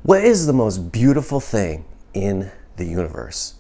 What is the most beautiful thing in the universe?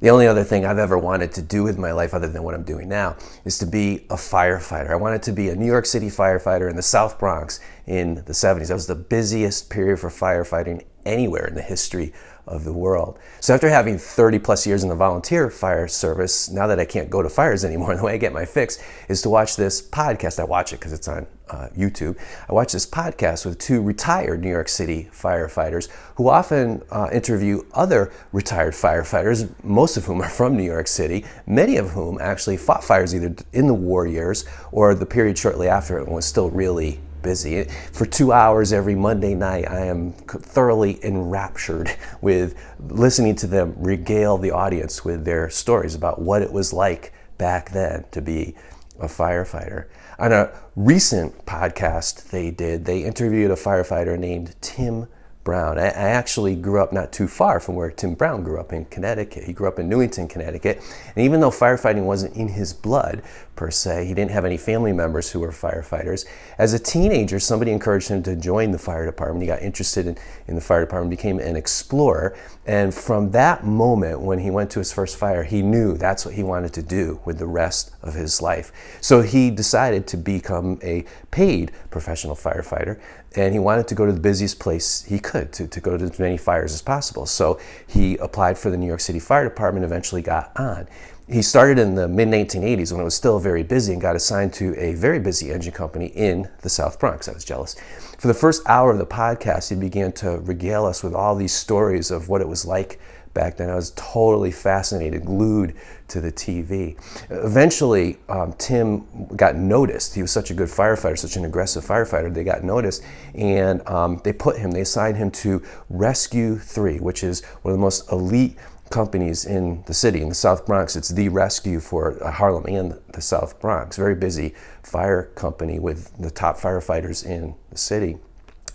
The only other thing I've ever wanted to do with my life other than what I'm doing now is to be a firefighter. I wanted to be a New York City firefighter in the South Bronx in the 70s. That was the busiest period for firefighting anywhere in the history of the world. So after having 30 plus years in the volunteer fire service, now that I can't go to fires anymore, the way I get my fix is to watch this podcast. I watch it because it's on YouTube. I watch this podcast with two retired New York City firefighters who often interview other retired firefighters, most of whom are from New York City, many of whom actually fought fires either in the war years or the period shortly after it and was still really busy. For 2 hours every Monday night, I am thoroughly enraptured with listening to them regale the audience with their stories about what it was like back then to be a firefighter. On a recent podcast they interviewed a firefighter named Tim Brown. I actually grew up not too far from where Tim Brown grew up in Connecticut. He grew up in Newington, Connecticut. And even though firefighting wasn't in his blood, per se, he didn't have any family members who were firefighters. As a teenager, somebody encouraged him to join the fire department. He got interested in the fire department, became an explorer. And from that moment, when he went to his first fire, he knew that's what he wanted to do with the rest of his life. So he decided to become a paid professional firefighter. And he wanted to go to the busiest place he could, to go to as many fires as possible. So he applied for the New York City Fire Department, eventually got on. He started in the mid-1980s when it was still very busy and got assigned to a very busy engine company in the South Bronx. I was jealous. For the first hour of the podcast, he began to regale us with all these stories of what it was like back then. I was totally fascinated, glued to the TV. Eventually, Tim got noticed. He was such a good firefighter, such an aggressive firefighter. They got noticed, and they assigned him to Rescue 3, which is one of the most elite companies in the city. In the South Bronx, it's the rescue for Harlem and the South Bronx. Very busy fire company with the top firefighters in the city.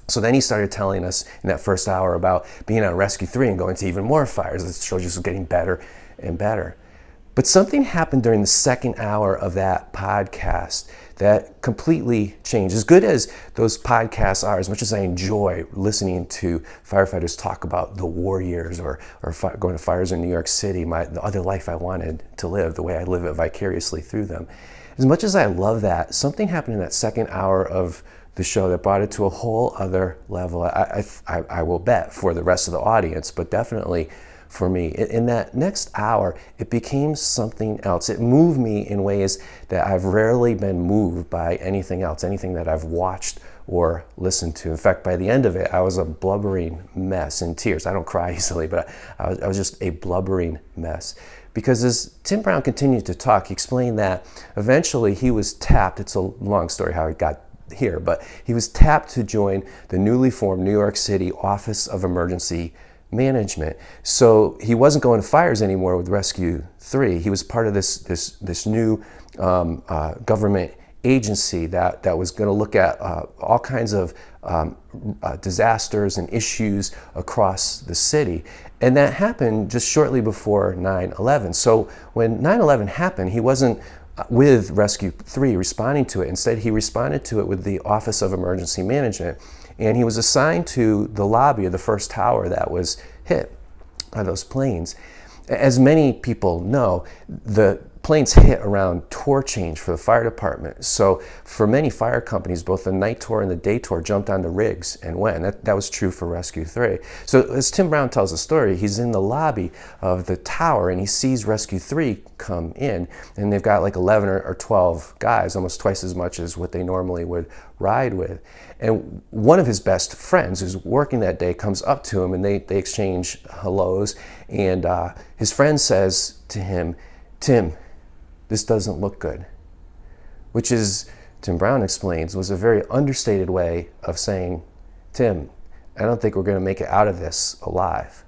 So then he started telling us in that first hour about being on Rescue 3 and going to even more fires. The show just was getting better and better. But something happened during the second hour of that podcast that completely changed. As good as those podcasts are, as much as I enjoy listening to firefighters talk about the war years or going to fires in New York City, the other life I wanted to live, the way I live it vicariously through them. As much as I love that, something happened in that second hour of the show that brought it to a whole other level. I will bet for the rest of the audience, but definitely for me. In that next hour, it became something else. It moved me in ways that I've rarely been moved by anything else, anything that I've watched or listened to. In fact, by the end of it, I was a blubbering mess in tears. I don't cry easily, but I was just a blubbering mess. Because as Tim Brown continued to talk, he explained that eventually he was tapped. It's a long story how he got here, but he was tapped to join the newly formed New York City Office of Emergency Management. So he wasn't going to fires anymore with Rescue 3. He was part of this new government agency that was going to look at all kinds of disasters and issues across the city. And that happened just shortly before 9/11. So when 9/11 happened, he wasn't with Rescue 3 responding to it. Instead, he responded to it with the Office of Emergency Management. And he was assigned to the lobby of the first tower that was hit by those planes. As many people know, the planes hit around tour change for the fire department. So for many fire companies, both the night tour and the day tour jumped on the rigs and went. That was true for Rescue 3. So as Tim Brown tells the story, he's in the lobby of the tower and he sees Rescue 3 come in, and they've got like 11 or 12 guys, almost twice as much as what they normally would ride with. And one of his best friends who's working that day comes up to him and they exchange hellos. And his friend says to him, "Tim, this doesn't look good," which is, Tim Brown explains, was a very understated way of saying, "Tim, I don't think we're going to make it out of this alive."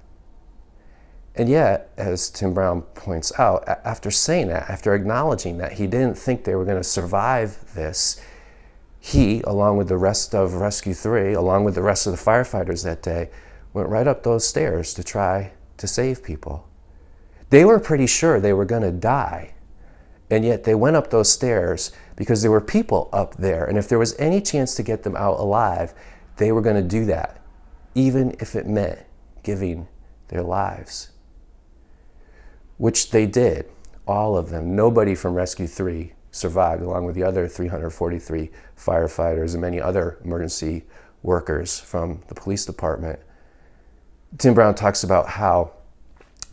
And yet, as Tim Brown points out, after saying that, after acknowledging that he didn't think they were going to survive this, he, along with the rest of Rescue 3, along with the rest of the firefighters that day, went right up those stairs to try to save people. They were pretty sure they were going to die. And yet they went up those stairs because there were people up there. And if there was any chance to get them out alive, they were going to do that. even if it meant giving their lives, which they did, all of them. Nobody from Rescue 3 survived, along with the other 343 firefighters and many other emergency workers from the police department. Tim Brown talks about how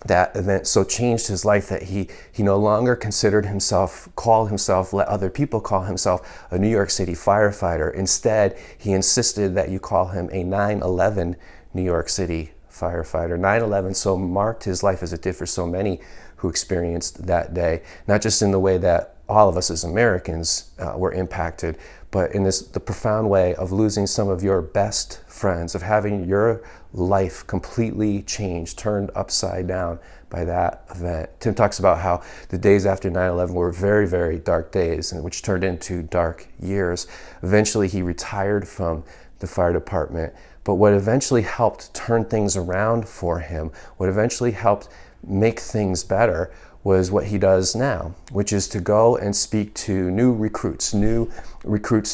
that event so changed his life that he no longer let other people call himself a New York City firefighter. Instead, he insisted that you call him a 9/11 New York City firefighter. 9/11 so marked his life, as it did for so many who experienced that day, not just in the way that all of us as Americans were impacted, but in the profound way of losing some of your best friends, of having your life completely changed, turned upside down by that event. Tim talks about how the days after 9/11 were very, very dark days, and which turned into dark years. Eventually, he retired from the fire department, but what eventually helped turn things around for him, what eventually helped make things better, was what he does now, which is to go and speak to new recruits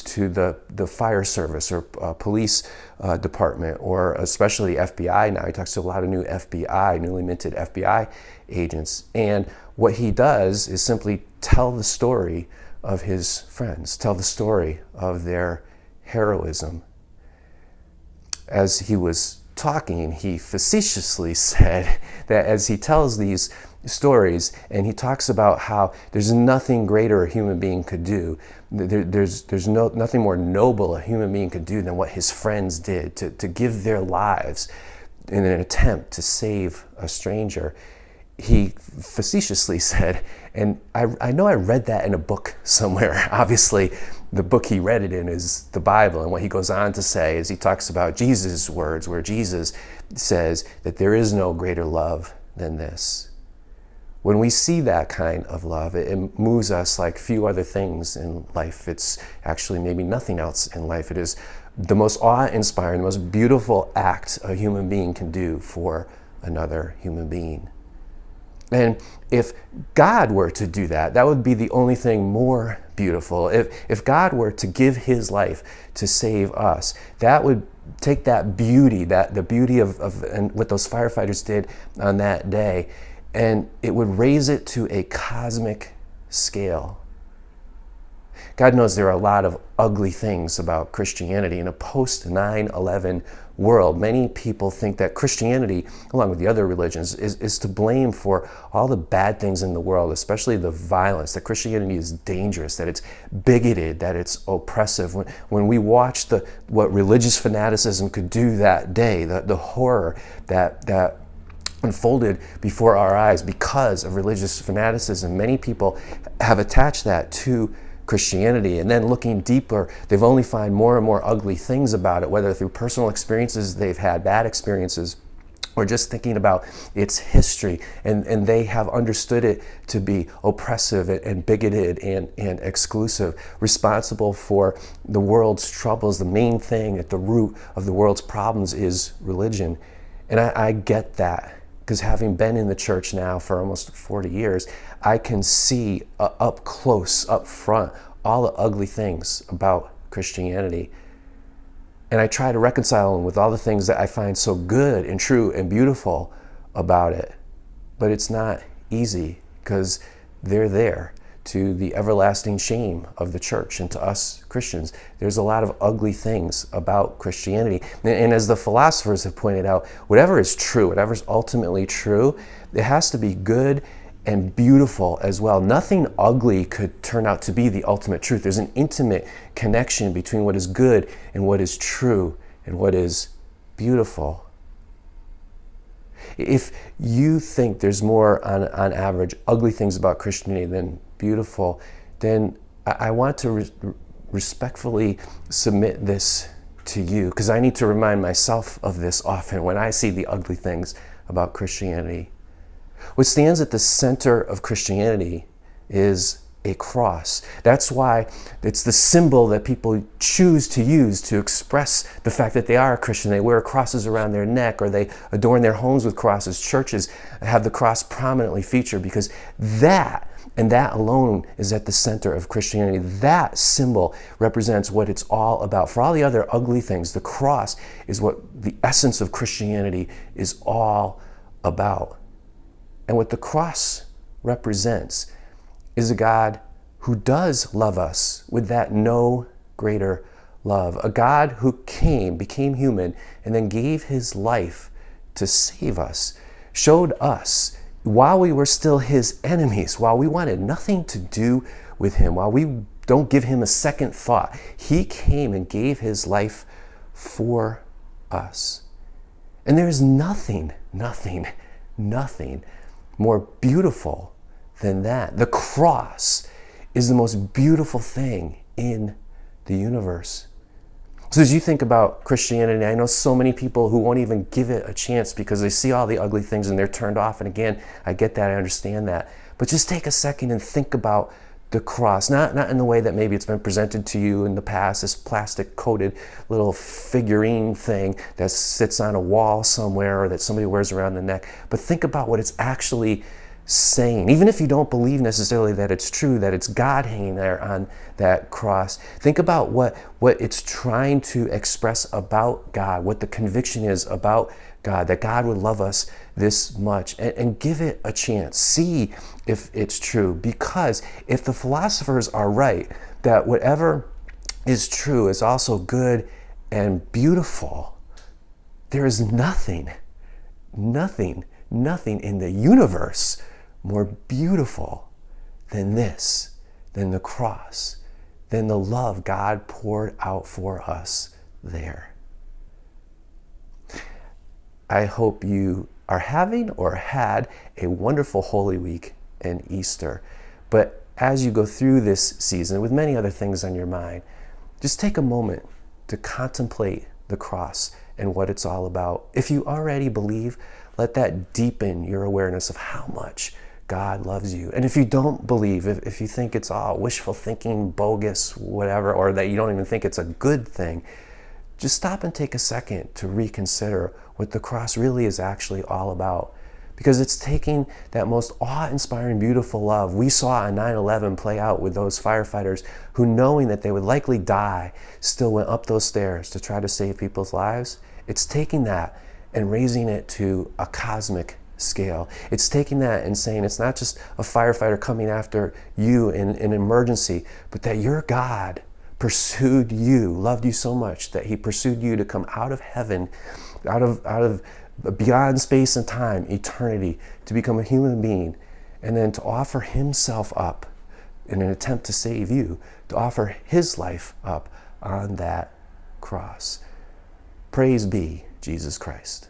to the fire service or police department, or especially FBI now. He talks to a lot of newly minted FBI agents. And what he does is simply tell the story of his friends, tell the story of their heroism. As he was talking, he facetiously said that as he tells these stories and he talks about how there's nothing greater a human being could do, there's nothing more noble a human being could do than what his friends did, to give their lives in an attempt to save a stranger. He facetiously said, and I know I read that in a book somewhere. Obviously, the book he read it in is the Bible. And what he goes on to say is he talks about Jesus' words, where Jesus says that there is no greater love than this. When we see that kind of love, it moves us like few other things in life. It's actually maybe nothing else in life. It is the most awe-inspiring, the most beautiful act a human being can do for another human being. And if God were to do that, that would be the only thing more beautiful. If God were to give his life to save us, that would take that beauty, the beauty of and what those firefighters did on that day, and it would raise it to a cosmic scale. God knows there are a lot of ugly things about Christianity in a post 9/11 world. Many people think that Christianity, along with the other religions, is to blame for all the bad things in the world, especially the violence, that Christianity is dangerous, that it's bigoted, that it's oppressive. When we watch what religious fanaticism could do that day, the horror that unfolded before our eyes because of religious fanaticism, many people have attached that to Christianity, and then looking deeper, they've only found more and more ugly things about it, whether through personal experiences they've had, bad experiences, or just thinking about its history, and they have understood it to be oppressive and bigoted and exclusive, responsible for the world's troubles. The main thing at the root of the world's problems is religion. And I get that, because having been in the church now for almost 40 years, I can see up close, up front, all the ugly things about Christianity. And I try to reconcile them with all the things that I find so good and true and beautiful about it. But it's not easy, because they're there to the everlasting shame of the church and to us Christians. There's a lot of ugly things about Christianity. And as the philosophers have pointed out, whatever is true, whatever is ultimately true, it has to be good and beautiful as well. Nothing ugly could turn out to be the ultimate truth. There's an intimate connection between what is good and what is true and what is beautiful. If you think there's more, on average, ugly things about Christianity than beautiful, then I want to respectfully submit this to you, because I need to remind myself of this often when I see the ugly things about Christianity. What stands at the center of Christianity is a cross. That's why it's the symbol that people choose to use to express the fact that they are a Christian. They wear crosses around their neck, or they adorn their homes with crosses. Churches have the cross prominently featured, because that And that alone is at the center of Christianity. That symbol represents what it's all about. For all the other ugly things, the cross is what the essence of Christianity is all about. And what the cross represents is a God who does love us with that no greater love. A God who became human, and then gave his life to save us, showed us while we were still his enemies, while we wanted nothing to do with him, while we don't give him a second thought, he came and gave his life for us. And there is nothing more beautiful than that. The cross is the most beautiful thing in the universe. So as you think about Christianity, I know so many people who won't even give it a chance because they see all the ugly things and they're turned off. And again, I get that, I understand that. But just take a second and think about the cross, not in the way that maybe it's been presented to you in the past, this plastic coated little figurine thing that sits on a wall somewhere or that somebody wears around the neck, but think about what it's actually saying. Even if you don't believe necessarily that it's true, that it's God hanging there on that cross, think about what it's trying to express about God, what the conviction is about God, that God would love us this much, and give it a chance. See if it's true. Because if the philosophers are right, that whatever is true is also good and beautiful, there is nothing in the universe more beautiful than this, than the cross, than the love God poured out for us there. I hope you are having or had a wonderful Holy Week and Easter. But as you go through this season with many other things on your mind, just take a moment to contemplate the cross and what it's all about. If you already believe, let that deepen your awareness of how much God loves you. And if you don't believe, if you think it's all wishful thinking, bogus, whatever, or that you don't even think it's a good thing, just stop and take a second to reconsider what the cross really is actually all about. Because it's taking that most awe-inspiring, beautiful love we saw on 9/11 play out with those firefighters who, knowing that they would likely die, still went up those stairs to try to save people's lives. It's taking that and raising it to a cosmic scale. It's taking that and saying it's not just a firefighter coming after you in an emergency, but that your God pursued you, loved you so much that he pursued you to come out of heaven, out of beyond space and time, eternity, to become a human being, and then to offer himself up in an attempt to save you, to offer his life up on that cross. Praise be Jesus Christ.